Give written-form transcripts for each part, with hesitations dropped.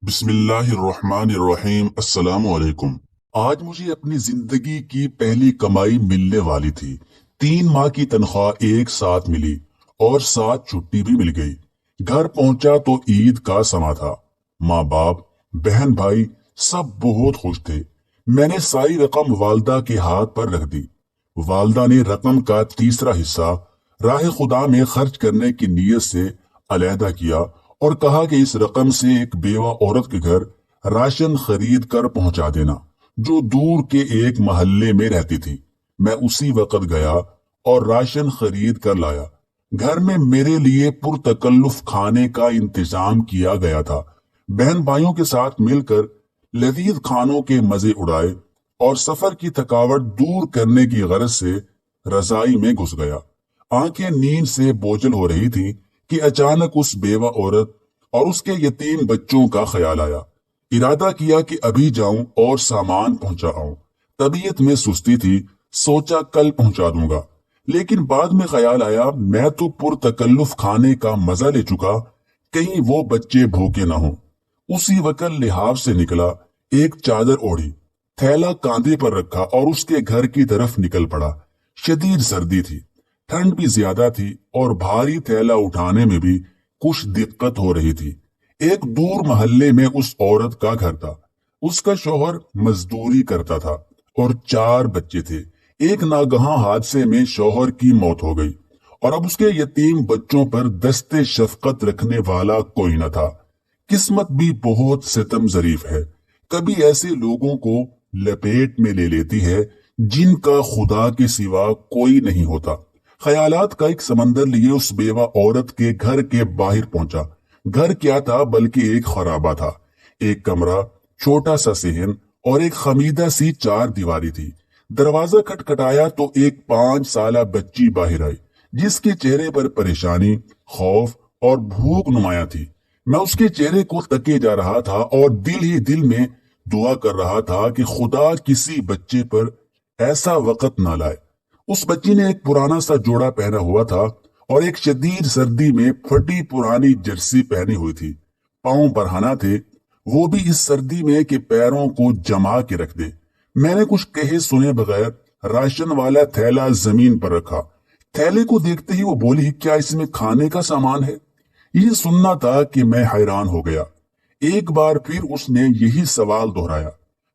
بسم اللہ الرحمن الرحیم۔ السلام علیکم۔ آج مجھے اپنی زندگی کی پہلی کمائی ملنے والی تھی۔ 3 ماہ کی تنخواہ ایک ساتھ ملی اور ساتھ چھٹی بھی مل گئی۔ گھر پہنچا تو عید کا سما تھا۔ ماں باپ، بہن بھائی سب بہت خوش تھے۔ میں نے ساری رقم والدہ کے ہاتھ پر رکھ دی۔ والدہ نے رقم کا تیسرا حصہ راہ خدا میں خرچ کرنے کی نیت سے علیحدہ کیا اور کہا کہ اس رقم سے ایک بیوہ عورت کے گھر راشن خرید کر پہنچا دینا جو دور کے ایک محلے میں رہتی تھی۔ میں اسی وقت گیا اور راشن خرید کر لایا۔ گھر میں میرے لیے پرتکلف کھانے کا انتظام کیا گیا تھا۔ بہن بھائیوں کے ساتھ مل کر لذیذ کھانوں کے مزے اڑائے اور سفر کی تھکاوٹ دور کرنے کی غرض سے رضائی میں گھس گیا۔ آنکھیں نیند سے بوجھل ہو رہی تھی کہ اچانک اس بیوہ عورت اور اس کے یتیم بچوں کا خیال آیا۔ ارادہ کیا کہ ابھی جاؤں اور سامان پہنچا آؤں۔ طبیعت میں سستی تھی، سوچا کل پہنچا دوں گا، لیکن بعد میں خیال آیا میں تو پرتکلف کھانے کا مزہ لے چکا، کہیں وہ بچے بھوکے نہ ہوں۔ اسی وقت لحاف سے نکلا، ایک چادر اوڑھی، تھیلا کاندھے پر رکھا اور اس کے گھر کی طرف نکل پڑا۔ شدید سردی تھی، ٹھنڈ بھی زیادہ تھی اور بھاری تھیلا اٹھانے میں بھی کچھ دقت ہو رہی تھی۔ ایک دور محلے میں اس عورت کا گھر تھا۔ اس کا شوہر مزدوری کرتا تھا اور 4 بچے تھے۔ ایک ناگہاں حادثے میں شوہر کی موت ہو گئی اور اب اس کے یتیم بچوں پر دستے شفقت رکھنے والا کوئی نہ تھا۔ قسمت بھی بہت ستم ظریف ہے، کبھی ایسے لوگوں کو لپیٹ میں لے لیتی ہے جن کا خدا کے سوا کوئی نہیں ہوتا۔ خیالات کا ایک سمندر لیے اس بیوہ عورت کے گھر کے باہر پہنچا۔ گھر کیا تھا بلکہ ایک خرابہ تھا۔ ایک کمرہ، چھوٹا سا صحن اور ایک خمیدہ سی 4 دیواری تھی۔ دروازہ کھٹکھٹایا تو ایک 5 سالہ بچی باہر آئی جس کے چہرے پر پریشانی، خوف اور بھوک نمایاں تھی۔ میں اس کے چہرے کو تکے جا رہا تھا اور دل ہی دل میں دعا کر رہا تھا کہ خدا کسی بچے پر ایسا وقت نہ لائے۔ اس بچی نے ایک پرانا سا جوڑا پہنا ہوا تھا اور ایک شدید سردی میں پھٹی پرانی جرسی پہنی ہوئی تھی۔ پاؤں برہنہ تھے، وہ بھی اس سردی میں کہ پیروں کو جما کے رکھ دے۔ میں نے کچھ کہے سنے بغیر راشن والا تھیلا زمین پر رکھا۔ تھیلے کو دیکھتے ہی وہ بولی، کیا اس میں کھانے کا سامان ہے؟ یہ سننا تھا کہ میں حیران ہو گیا۔ ایک بار پھر اس نے یہی سوال دہرایا۔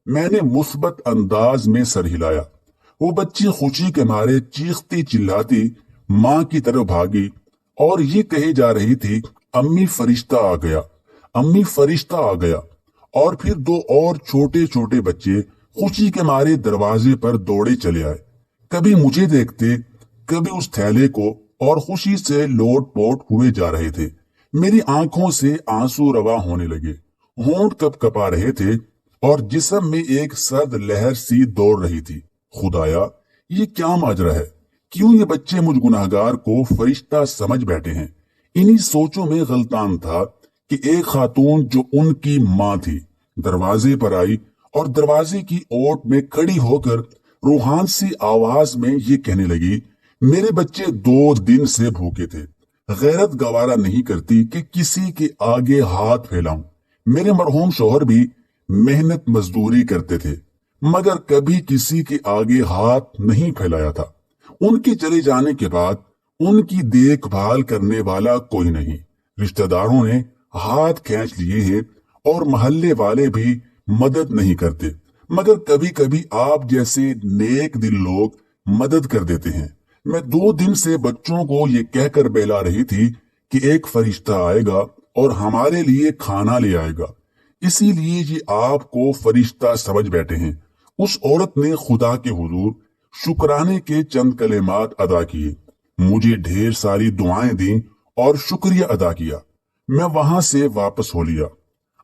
میں نے مثبت انداز میں سر ہلایا۔ وہ بچی خوشی کے مارے چیختی چلاتی ماں کی طرف بھاگی اور یہ کہے جا رہی تھی، امی فرشتہ آ گیا، امی فرشتہ آ گیا۔ اور پھر 2 اور چھوٹے چھوٹے بچے خوشی کے مارے دروازے پر دوڑے چلے آئے، کبھی مجھے دیکھتے کبھی اس تھیلے کو، اور خوشی سے لوٹ پوٹ ہوئے جا رہے تھے۔ میری آنکھوں سے آنسو رواں ہونے لگے، ہونٹ کپ کپا رہے تھے اور جسم میں ایک سرد لہر سی دوڑ رہی تھی۔ خدایا، یہ کیا ماجرا ہے؟ کیوں یہ بچے مجھ گناہگار کو فرشتہ سمجھ بیٹھے ہیں؟ انہی سوچوں میں غلطان تھا کہ ایک خاتون جو ان کی ماں تھی دروازے پر آئی اور دروازے کی اوٹ میں کھڑی ہو کر روحان سی آواز میں یہ کہنے لگی، میرے بچے 2 دن سے بھوکے تھے، غیرت گوارا نہیں کرتی کہ کسی کے آگے ہاتھ پھیلاؤں۔ میرے مرحوم شوہر بھی محنت مزدوری کرتے تھے مگر کبھی کسی کے آگے ہاتھ نہیں پھیلایا تھا۔ ان کے چلے جانے کے بعد ان کی دیکھ بھال کرنے والا کوئی نہیں۔ رشتہ داروں نے ہاتھ کھینچ لیے ہیں اور محلے والے بھی مدد نہیں کرتے، مگر کبھی کبھی آپ جیسے نیک دل لوگ مدد کر دیتے ہیں۔ میں 2 دن سے بچوں کو یہ کہہ کر بہلا رہی تھی کہ ایک فرشتہ آئے گا اور ہمارے لیے کھانا لے آئے گا، اسی لیے یہ آپ کو فرشتہ سمجھ بیٹھے ہیں۔ اس عورت نے خدا کے حضور شکرانے کے چند کلمات ادا کیے، مجھے ڈھیر ساری دعائیں دیں اور شکریہ ادا کیا۔ میں وہاں سے واپس ہو لیا۔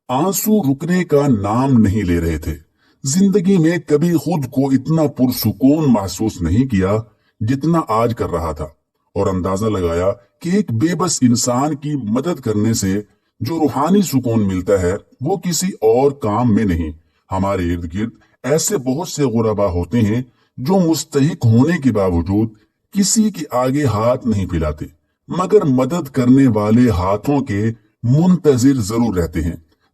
آنسو رکنے کا نام نہیں لے رہے تھے۔ زندگی میں کبھی خود کو اتنا پرسکون محسوس نہیں کیا جتنا آج کر رہا تھا، اور اندازہ لگایا کہ ایک بے بس انسان کی مدد کرنے سے جو روحانی سکون ملتا ہے وہ کسی اور کام میں نہیں۔ ہمارے ارد گرد ایسے بہت سے غربا ہوتے ہیں جو مستحق ہونے کے باوجود کسی کے آگے ہاتھ نہیں پھیلاتے، مگر مدد کرنے والے ہاتھوں کے منتظر ضرور رہتے ہیں۔